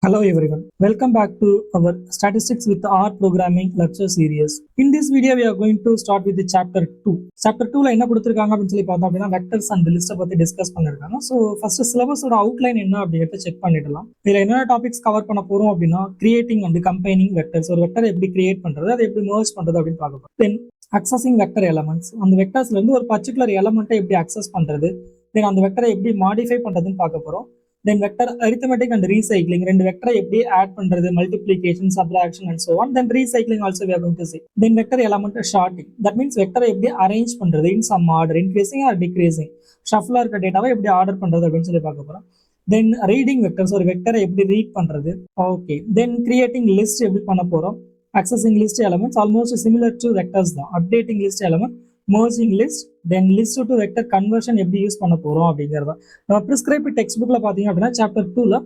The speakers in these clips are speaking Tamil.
Hello everyone, welcome back to our Statistics with R Programming lecture series. In this video, we are going to start with the chapter 2. Chapter 2 ல என்ன கொடுத்திருக்காங்க அப்படின்னு சொல்லி பார்த்தோம் அப்படின்னா வெக்டர்ஸ் அண்ட் லிஸ்ட்டை பற்றி டிஸ்கஸ் பண்ணிருக்காங்க. ஸோ ஃபர்ஸ்ட் சிலபஸோட அவுட்லைன் என்ன அப்படிங்கிறத செக் பண்ணிடலாம். இதில் என்னென்ன டாபிக்ஸ் கவர் பண்ண போறோம் அப்படின்னா கிரியேட்டிங் அண்ட் கம்பைனிங் வெக்டர்ஸ், ஒரு வெக்டர் எப்படி கிரியேட் பண்றது, அதை எப்படி மர்ஜ் பண்றது அப்படின்னு பார்க்க போறோம். தென் அக்சஸிங் வெக்டர் எலமெண்ட்ஸ், அந்த வெக்டர்ஸ்ல இருந்து ஒரு பர்டிகுலர் எலமெண்ட்டை எப்படி அக்சஸ் பண்றது, தென் அந்த வெக்டரை எப்படி மாடிஃபை பண்றதுன்னு பார்க்க போறோம். Then vector arithmetic and recycling, ரெண்டு வெக்டரை எப்படி ஆட் பண்றது, multiplication, subtraction and so on. Then recycling also we are going to see. Then vector element sorting, that means வெக்டரை எப்படி அரேஞ்ச் பண்றது in some order, increasing or decreasing, ஷஃப்லா இருக்க டேட்டாவை எப்படி ஆர்டர் பண்றது அப்படின்னு சொல்லி பார்க்க போறோம். தென் ரீடிங் வெக்டர்ஸ், ஒரு வெக்டரை எப்படி ரீட் பண்றது. ஓகே, தென் கிரியேட்டிங் லிஸ்ட் எப்படி பண்ண போறோம். Accessing list elements almost similar to vectors தான். Updating list element, merging list, then list to vector conversion எப்படி யூஸ் பண்ண போறோம் அப்படிங்கறத நம்ம பிரிஸ்கிரைப்ட் டெக்ஸ்ட் புக்ல பாத்தீங்க அப்படின்னா சாப்டர் 2ல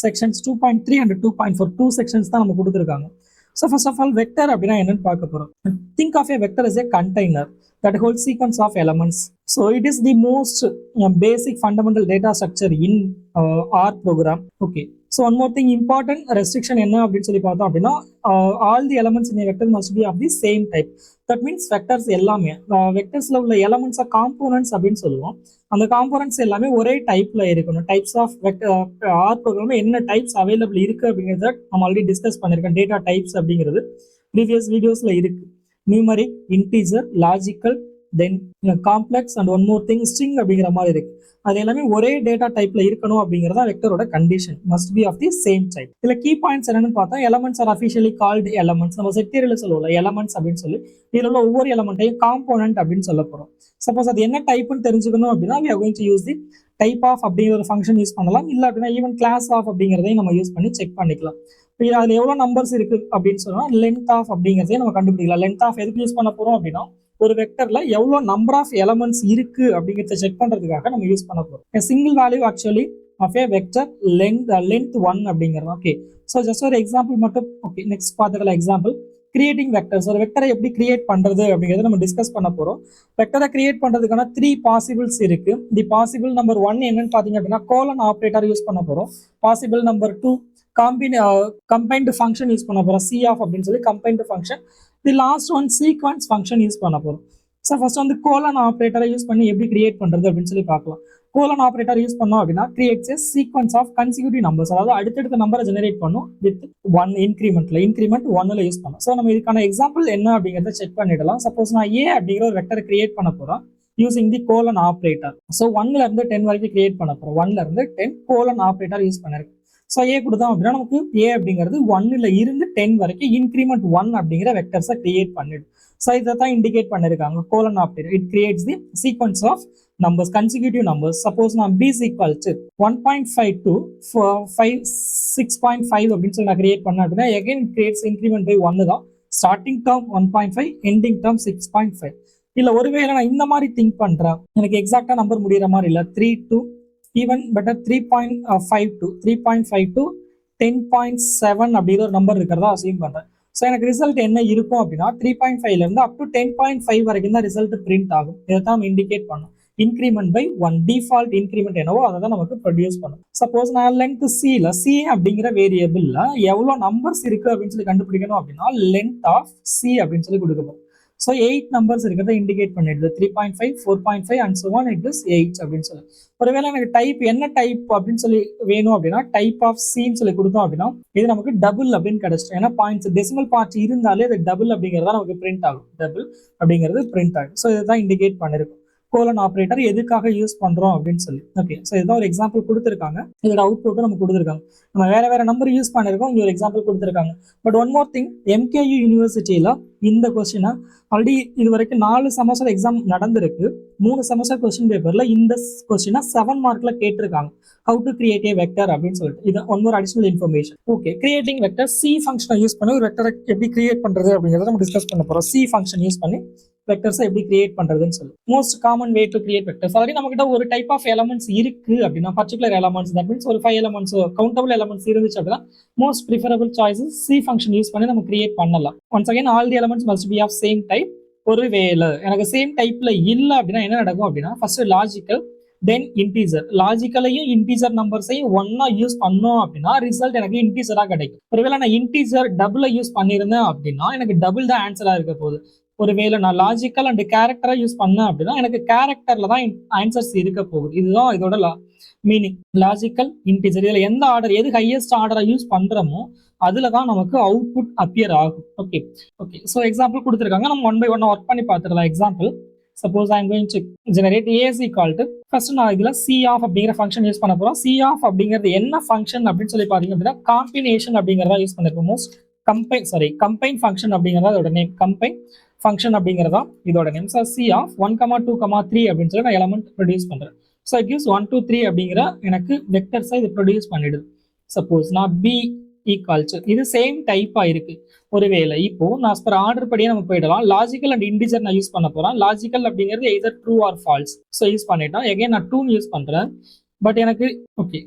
செக்ஷன்ஸ் 2.3 and 2.4 2 செக்ஷன்ஸ் தான் நம்ம கொடுத்துருக்காங்க. So first of all vector அப்படின்னா என்னன்னு பார்க்க போறோம். Think of a vector is a container that holds sequence of elements. So it is the most basic fundamental data structure in R program. Okay. So one more thing, important restriction என்ன அப்படின்னு சொல்லி பார்த்தோம் அப்படின்னா all the elements in a vector must be of the same type. That means vectors எல்லாமே வெக்டர்ஸ்ல உள்ள எலமெண்ட்ஸ் காம்போனன்ட்ஸ் அப்படின்னு சொல்லுவோம். அந்த காம்போனன்ட்ஸ் எல்லாமே ஒரே டைப்ல இருக்கணும். டைப்ஸ் ஆஃப் ஆர் ப்ரோக்ராம்ல என்ன டைப்ஸ் அவைலபிள் இருக்கு அப்படிங்கிறத நம்ம ஆல்ரெடி டிஸ்கஸ் பண்ணிருக்கோம். டேட்டா டைப்ஸ் அப்படிங்கிறது ப்ரீவியஸ் வீடியோஸ்ல இருக்கு. Numeric, integer, logical, then complex and one more thing string அப்படிங்கிற மாதிரி இருக்கு. அது எல்லாமே ஒரே டேட்டா டைப்ல இருக்கணும் அப்படிங்கிறதா வெக்டரோட கண்டிஷன். Must be of the same type. இதுல கீ பாயிண்ட்ஸ் என்னன்னு பார்த்தா elements are officially called elements. நம்ம செட் தியரியில சொல்லுவோம் எலமெண்ட்ஸ் அப்படின்னு சொல்லி. இதுல உள்ள ஒவ்வொரு எலமெண்ட்டையும் காம்போனன்ட் அப்படின்னு சொல்ல போறோம். சப்போஸ் அது என்ன டைப்னு தெரிஞ்சுக்கணும் அப்படின்னா we are going to use the type of அப்படிங்கிற ஒரு ஃபங்க்ஷன் யூஸ் பண்ணலாம். இல்ல அப்படின்னா ஈவன் கிளாஸ் ஆஃப் அப்படிங்கிறதையும் நம்ம யூஸ் பண்ணி செக் பண்ணிக்கலாம். அதுல எவ்வளவு நம்பர்ஸ் இருக்கு அப்படின்னு சொன்னா லென்த் ஆஃப் அப்படிங்கிறதையும் நம்ம கண்டுபிடிக்கலாம். லென்த் ஆஃப் எதுக்கு யூஸ் பண்ண போறோம் அப்படின்னா ஒரு வெக்டர்ல எவ்வளவு நம்பர் ஆஃப் எலமெண்ட்ஸ் இருக்கு அப்படிங்கிறத செக் பண்றதுக்காக நம்ம யூஸ் பண்ண போறோம். Single value actually of a vector length 1 அப்படிங்கிறது. ஓகே, ஸோ ஜஸ்ட் ஒரு எக்ஸாம்பிள் மட்டும். ஓகே, நெக்ஸ்ட் பார்த்துக்கலாம் எக்ஸாம்பிள். கிரியேட்டிங் வெக்டர்ஸ், ஒரு வெக்டரை எப்படி கிரியேட் பண்றது அப்படிங்கிறத நம்ம டிஸ்கஸ் பண்ண போறோம். வெக்டரை கிரியேட் பண்றதுக்கான 3 பாசிபிள்ஸ் இருக்கு. தி பாசிபிள் நம்பர் 1 என்னன்னு பாத்தீங்க அப்படின்னா கோலன் ஆப்ரேட்டர் யூஸ் பண்ண போறோம். Possible number 2 combined function use பண்ண போறோம். சி ஆஃப் அப்படின்னு சொல்லி combined function. The last one sequence function use பண்ண போறோம். ஸோ ஃபர்ஸ்ட் வந்து கோலன் ஆப்ரேட்டரை யூஸ் பண்ணி எப்படி கிரியேட் பண்றது அப்படின்னு சொல்லி பார்க்கலாம். கோலன் ஆப்ரேட்டர் யூஸ் பண்ணோம் அப்படின்னா creates a sequence of consecutive numbers, அதாவது அடுத்தடுத்த நம்பரை ஜெனரேட் பண்ணும் வித் 1 இன்க்ரிமெண்ட் 1ல யூஸ் பண்ணும். ஸோ நம்ம இதுக்கான எக்ஸாம்பிள் என்ன அப்படிங்கிறத செக் பண்ணிடலாம். சப்போஸ் நான் ஏ அப்படிங்கிற ஒரு வெக்டரை கிரியேட் பண்ண போறோம் using the colon operator. So 1ல இருந்து 10 வரைக்கும் கிரியேட் பண்ண போறோம். 1ல இருந்து 10 கோலன் ஆப்ரேட்டர் யூஸ் பண்ணிருக்கு. ஸோ ஏ கொடுத்தோம் அப்படின்னா நமக்கு ஏ அப்படிங்கிறது 1ல இருந்து 10 வரைக்கும் இன்க்ரிமெண்ட் 1 அப்படிங்கிற வெக்டர்ஸை கிரியேட் பண்ணிடும். ஸோ இதை தான் இண்டிகேட் பண்ணிருக்காங்க colon operator. It creates the sequence of numbers, consecutive numbers. Suppose now b is equal to 1.5 to 6.5 அப்படின்னு சொல்லி நான் கிரியேட் பண்ண அப்படின்னா again it creates increment by 1 தான். Starting term 1.5, ending term 6.5. இல்ல ஒருவேளை நான் இந்த மாதிரி திங்க் பண்றேன், எனக்கு எக்ஸாக்டா நம்பர் முடிகிற மாதிரி இல்ல, 3 to even better 3.5 to 10.7 அப்படிங்கிற ஒரு நம்பர் இருக்கிறதா அசியூம் பண்றேன். ஸோ எனக்கு ரிசல்ட் என்ன இருக்கும் அப்படின்னா 3.5ல இருந்து அப் டு 10.5 வரைக்கும் தான் ரிசல்ட் பிரிண்ட் ஆகும். இதை தான் நம்ம இண்டிகேட் பண்ணோம். இன்க்ரிமெண்ட் பை 1, டிஃபால்ட் இன்க்ரிமெண்ட் என்னவோ அதை தான் நமக்கு ப்ரொடியூஸ் பண்ணும். சப்போஸ் நான் லென்த் சில சி அப்படிங்கிற வேரியபிள்ல எவ்வளவு நம்பர்ஸ் இருக்கு அப்படின்னு சொல்லி கண்டுபிடிக்கணும் அப்படின்னா லென்த் ஆஃப் சி அப்படின்னு சொல்லி கொடுக்கணும். ஸோ 8 நம்பர்ஸ் இருக்கிறத இண்டிகேட் பண்ணிடுது. 3.5, 4.5 and so on it is 8 அப்படின்னு சொல்லி. ஒருவேளை எனக்கு டைப் என்ன டைப் அப்படின்னு சொல்லி வேணும் அப்படின்னா டைப் ஆஃப் சின்னு சொல்லி கொடுத்தோம் அப்படின்னா இது நமக்கு டபுள் அப்படின்னு கிடைச்சிடும். ஏன்னா பாயிண்ட்ஸ் டெசிமல் பார்ட் இருந்தாலே அது டபுள் அப்படிங்கிறதா நமக்கு பிரிண்ட் ஆகும். டபுள் அப்படிங்கிறது பிரிண்ட் ஆகும். ஸோ இதுதான் இண்டிகேட் பண்ணிருக்கும் கோலன் ஆப்ரேட்டர் எதுக்காக யூஸ் பண்றோம் அப்படின்னு சொல்லி. ஓகே, ஸோ இதுதான் ஒரு எக்ஸாம்பிள் கொடுத்துருக்காங்க. இதோட அவுட்புட்டும் நமக்கு கொடுத்துருக்காங்க. நம்ம வேற நம்பர் யூஸ் பண்ணிருக்கோம், இங்க ஒரு எக்ஸாம்பிள் கொடுத்துருக்காங்க. But one more thing, MKU யூனிவர்சிட்டியில இந்த கொஸ்டினை ஆல்ரெடி இது வரைக்கும் 4 செமஸ்டர் எக்ஸாம் நடந்திருக்கு. 3 செமஸ்டர் கொஸ்டின் பேப்பர்ல இந்த கொஸ்டினை 7 மார்க்ல கேட்டிருக்காங்க. How to create A vector அப்படின்னு சொல்லிட்டு. இது one more additional information. Okay, creating vector C ஃபங்க்ஷனை யூஸ் பண்ணி ஒரு வெக்டரை எப்படி கிரியேட் பண்றது அப்படிங்கிறத நம்ம டிஸ்கஸ் பண்ண போறோம். சி ஃபங்க்ஷன் யூஸ் பண்ணி வெக்டர்ஸை எப்படி கிரியேட் பண்றதுன்னு சொல்லி. Most common way to create vectors. Already நம்ம கிட்ட ஒரு டைப் ஆஃப் எலமெண்ட்ஸ் இருக்கு அப்படின்னா பர்டிகுலர் எலமெண்ட்ஸ், தட் மீன்ஸ் ஒரு 5 எலமெண்ட்ஸ் கவுண்டபிள் எலமெண்ட்ஸ் இருந்துச்சு அப்படின்னா most preferable choices c function use பண்ணி நம்ம கிரியேட் பண்ணலாம். Once again all the elements must be of same type. ஒருவேளை எனக்கு சேம் டைப்ல இல்லை அப்படின்னா என்ன நடக்கும் அப்படின்னா ஃபர்ஸ்ட் லாஜிக்கல், தென் இன்டீஜர், லாஜிக்கலையும் இன்டீஜர் நம்பர்ஸையும் ஒன்னா யூஸ் பண்ணோம் அப்படின்னா ரிசல்ட் எனக்கு இன்டீஜரா கிடைக்கும். ஒருவேளை நான் இன்டீஜர் டபுளை யூஸ் பண்ணியிருந்தேன் அப்படின்னா எனக்கு டபுள் தான் ஆன்சரா இருக்க போகுது. ஒருவேளை நான் லாஜிக்கல் அண்ட் கேரக்டரா யூஸ் பண்ணேன் அப்படின்னா எனக்கு கேரக்டர்ல தான் ஆன்சர்ஸ் இருக்க போகுது. இதுதான் இதோட மீனிங். லாஜிக்கல், இன்டீஜர், இதுல எந்த ஆர்டர், எது ஹையஸ்ட் ஆர்டரா யூஸ் பண்றோமோ அதுல தான் நமக்கு அவுட்புட் அப்பியர் ஆகும். ஓகே ஓகே ஸோ எக்ஸாம்பிள் கொடுத்துருக்காங்க, நம்ம ஒன் பை ஒன் ஒர்க் பண்ணி பார்த்துடலாம். Example, suppose I am going to generate a is equal to, first நான் இதுல c ஆஃப் அப்படிங்கிற ஃபங்க்ஷன் யூஸ் பண்ண போறோம். c ஆஃப் அப்படிங்கிறது என்ன ஃபங்க்ஷன் அப்படின்னு சொல்லி பாத்தீங்க அப்படின்னா காம்பினேஷன் அப்படிங்கிறதா யூஸ் பண்ணிருக்கோம். மோஸ்ட் கம்பைன் ஃபங்க்ஷன் அப்படிங்கிறதா இதோட நேம். கம்பைன் ஃபங்க்ஷன் அப்படிங்கிறதா இதோட நேம். ஸோ c ஆஃப் 1, 2, 3 அப்படின்னு சொல்லி நான் எலமெண்ட் ப்ரொடியூஸ் பண்றேன். ஸோ இட் கிவ்ஸ் 1, 2, 3 அப்படிங்கிற எனக்கு வெக்டர்ஸை இது ப்ரொடியூஸ் பண்ணிடுது. சப்போஸ் நான் b ஈக்குவல் டு, இது சேம் டைப்பா இருக்கு. ஒருவேளை இப்போ நான் ஸ்பர் ஆர்டர் படியே நம்ம போயிடலாம். லாஜிக்கல் அண்ட் இன்டிஜர் நான் யூஸ் பண்ண போறேன். லாஜிக்கல் அப்படிங்கிறது either true or false. So use பண்ணிட்டோம். எகைன் நான் ட்ரூ யூஸ் பண்றேன். பட் எனக்கு ஓகே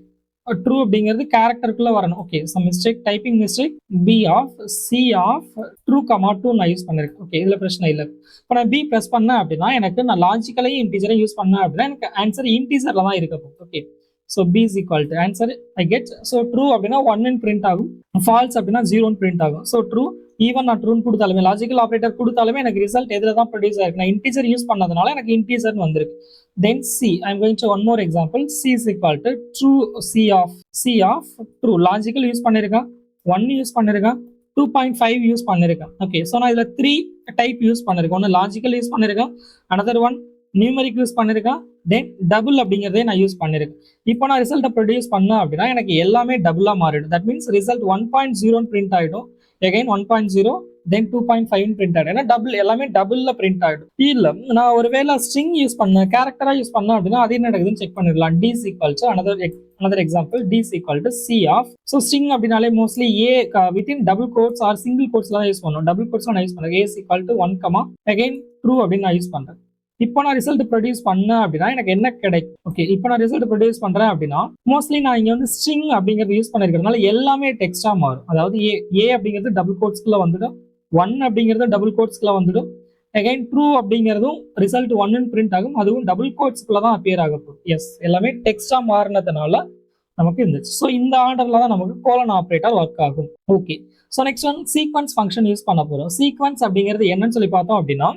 ட்ரூ அப்படிங்கிறது கேரக்டருக்குள்ள வரணும். Okay so mistake, typing mistake. b of c of true, 2 நான் யூஸ் பண்ணிருக்கேன். ஓகே இதுல பிரச்சனை இல்லை. இப்போ நான் b ப்ரெஸ் பண்ணேன் அப்படின்னா எனக்கு நான் லாஜிக்கலையும் இன்டிஜரையும் யூஸ் பண்ணேன் அப்படின்னா எனக்கு ஆன்சர் இன்டிஜர்ல தான் இருக்க போகுது. Okay so b is equal to answer I get. So true அப்படின்னா 1 பிரிண்ட் ஆகும், ஃபால்ஸ் அப்படின்னா 0 பிரிண்ட் ஆகும். ஸோ ட்ரூ, ஈவன் நான் ட்ரூன்னு கொடுத்தாலுமே, லாஜிக்கல் ஆப்ரேட்டர் கொடுத்தாலுமே எனக்கு ரிசல்ட் எதில் தான் ப்ரொடியூஸ் ஆயிருக்கு, நான் இன்டீஜர் யூஸ் பண்ணதுனால எனக்கு இன்டீஜர்னு வந்திருக்கு. தென் c, I am going to one more example. c is equal to true, c of true, logical use பண்ணிருக்கேன், 1 யூஸ் பண்ணிருக்கேன், 2.5 யூஸ் பண்ணிருக்கேன். ஓகே ஸோ நான் இதில் 3 டைப் யூஸ் பண்ணிருக்கேன். ஒன்று லாஜிக்கல் யூஸ் பண்ணிருக்கேன், அனதர் ஒன் நியூமரிக் யூஸ் பண்ணிருக்கேன், தென் டபுள் அப்படிங்கிறதே நான் யூஸ் பண்ணிருக்கேன். இப்போ நான் ரிசல்ட்டை ப்ரொடியூஸ் பண்ணேன் அப்படின்னா எனக்கு எல்லாமே டபுளா மாறிடும். தட் மீன்ஸ் ரிசல்ட் 1.0 பிரிண்ட் ஆகிடும், எகைன் 1.0, தென் 2.5 பிரிண்ட் ஆகிடும். ஏன்னா டபுள், எல்லாமே டபுள்ல பிரிண்ட் ஆகிடும். இல்லை நான் ஒருவேளை ஸ்ட்ரிங் யூஸ் பண்ணேன், கேரக்டரா யூஸ் பண்ணேன் அப்படின்னா அது என்ன நடக்குதுன்னு செக் பண்ணிடலாம். d is equal to another example, d is equal to c of, so string அப்படின்னாலே mostly a within double quotes or single கோட்ஸ்ல தான் யூஸ் பண்ணுவோம். டபுள் கோட்ஸ் நான் யூஸ் பண்ணுறேன். a is equal to 1, again true அப்படின்னு நான் யூஸ் பண்றேன். இப்போ நான் ரிசல்ட் ப்ரொடியூஸ் பண்ணேன் அப்படின்னா எனக்கு என்ன கிடைக்கும். ஓகே இப்போ நான் ரிசல்ட் ப்ரொடியூஸ் பண்றேன் அப்படின்னா மோஸ்ட்லி நான் இங்க வந்து ஸ்ட்ரிங் அப்படிங்கிறது யூஸ் பண்ணிருக்கிறதுனால எல்லாமே டெக்ஸ்டா மாறும். அதாவது ஏ அப்படிங்கிறது டபுள் கோட்ஸ்குள்ள வந்துடும், 1 அப்படிங்கிறது டபுள் கோட்ஸ்குள்ள வந்துடும், அகைன் ட்ரூ அப்படிங்கிறதும் ரிசல்ட் 1 பிரிண்ட் ஆகும், அதுவும் டபுள் கோட்ஸ்குள்ள தான் அப்பியர் ஆக போகுது. எஸ் எல்லாமே டெக்ஸ்டா மாறினதுனால நமக்கு இருந்துச்சு. ஸோ இந்த ஆர்டர்ல தான் நமக்கு கோலன் ஆப்ரேட்டர் ஒர்க் ஆகும். Okay so next one sequence function use பண்ண போறோம். சீக்வன்ஸ் அப்படிங்கிறது என்னன்னு சொல்லி பார்த்தோம் அப்படின்னா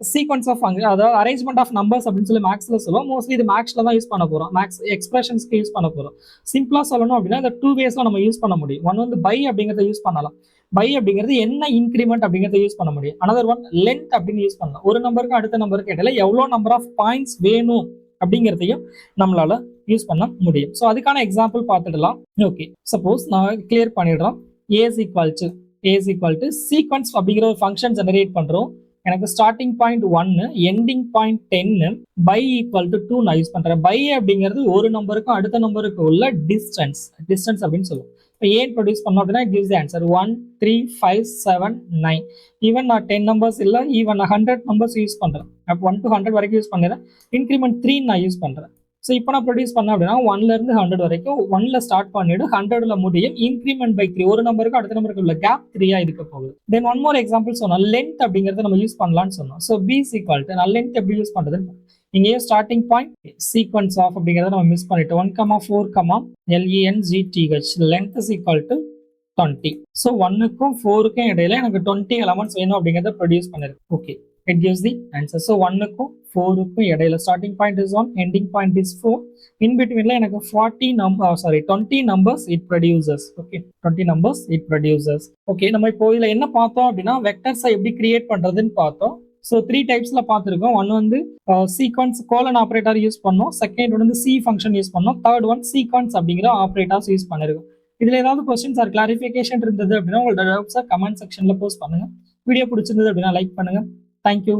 சீக்வன்ஸ் ஆஃப் அதாவது அரேஞ்ச்மெண்ட் ஆஃப் நம்பர்ஸ் அப்படின்னு சொல்லி மேக்ஸ்ல சொல்லுவோம். மோஸ்ட்லி இது மேக்ஸ்ல தான் யூஸ் பண்ண போறோம், மேக்ஸ் எக்ஸ்பிரஷன்ஸ்க்கு யூஸ் பண்ண போறோம். சிம்பிளா சொல்லணும் அப்படின்னா இந்த 2 வேஸ்ல நம்ம யூஸ் பண்ண முடியும். ஒன் வந்து பை அப்படிங்கிறத யூஸ் பண்ணலாம். பை அப்படிங்கிறது என்ன இன்க்ரிமெண்ட் அப்படிங்கிறத யூஸ் பண்ண முடியும். அனதர் ஒன் லென்த் அப்படின்னு யூஸ் பண்ணலாம். ஒரு நம்பருக்கு அடுத்த நம்பருக்கு இடையில எவ்வளோ நம்பர் ஆஃப் பாயிண்ட்ஸ் வேணும் அப்படிங்கிறதையும் நம்மளால யூஸ் பண்ண முடியும். ஸோ அதுக்கான எக்ஸாம்பிள் பார்த்துடலாம். ஓகே சப்போஸ் நான் கிளியர் பண்ணிடுறோம். a is equal to sequence அப்படிங்கிற ஒரு ஃபங்க்ஷன் ஜெனரேட் பண்றோம். எனக்கு starting point 1, ending point 10, by equal to 2 நான் யூஸ் பண்றேன். பை அப்படிங்கிறது ஒரு நம்பருக்கும் அடுத்த நம்பருக்கு உள்ள டிஸ்டன்ஸ் அப்படின்னு சொல்லுவோம். இப்போ ஏன் ப்ரொடியூஸ் பண்ணோம் அப்படின்னா it gives the answer 1, 3, 5, 7, 9. Even நான் 10 நம்பர்ஸ் இல்லை, ஈவன் நான் 100 நம்பர்ஸ் யூஸ் பண்றேன். 1 to 100 வரைக்கும் யூஸ் பண்ணுறேன். இன்க்ரிமெண்ட் 3 நான் யூஸ் பண்றேன். ஸோ இப்போ நான் ப்ரொடியூஸ் பண்ணேன் அப்படின்னா 1ல இருந்து 100 வரைக்கும் 1ல ஸ்டார்ட் பண்ணிட்டு 100ல முடியும். இன்க்ரிமெண்ட் பை 3, ஒரு நம்பருக்கு அடுத்த நம்பருக்கு உள்ள கேப் 3 இருக்க போகுது. தென் ஒன் மோர் எக்ஸாம்பிள் சொன்னோம், லென்த் அப்படிங்கிறத நம்ம யூஸ் பண்ணலாம்னு சொன்னோம். So b is equal to, நான் லென்த் எப்படி யூஸ் பண்றதுன்னு இங்கேயே ஸ்டார்டிங் பாயிண்ட் சீக்வன்ஸ் ஆஃப் அப்படிங்கிறத நம்ம மிஸ் பண்ணிட்டு 1, 4, length length is equal to 20. So 1க்கும் 4க்கும் இடையில எனக்கு 20 எலமெண்ட்ஸ் வேணும் அப்படிங்கிறத ப்ரொடியூஸ் பண்ணிருக்கு. Okay it gives the answer. So 1க்கும் 4க்கும் இடையில starting point is 1, ending point is 4. In betweenல எனக்கு 20 numbers it produces. Okay 20 numbers it produces. Okay நம்ம இப்போ இதுல என்ன பார்த்தோம் அப்படின்னா வெக்டர்ஸை எப்படி கிரியேட் பண்றதுன்னு பார்த்தோம். ஸோ 3 டைப்ஸ்ல பார்த்துருக்கோம். ஒன் வந்து சீக்வன்ஸ் கோலன் ஆப்ரேட்டர் யூஸ் பண்ணோம், செகண்ட் வந்து சி ஃபங்க்ஷன் யூஸ் பண்ணோம், தேர்ட் ஒன் சீக்வன்ஸ் அப்படிங்கிற ஆப்ரேட்டர்ஸ் யூஸ் பண்ணிருக்கோம். இதுல ஏதாவது கொஸ்டின்ஸ் ஆர் கிளாரிஃபிகேஷன் இருந்தது அப்படின்னா உங்களோட டவுட்ஸை கமெண்ட் செக்ஷன்ல போஸ்ட் பண்ணுங்க. வீடியோ பிடிச்சிருந்தது அப்படின்னா லைக் பண்ணுங்க. Thank you.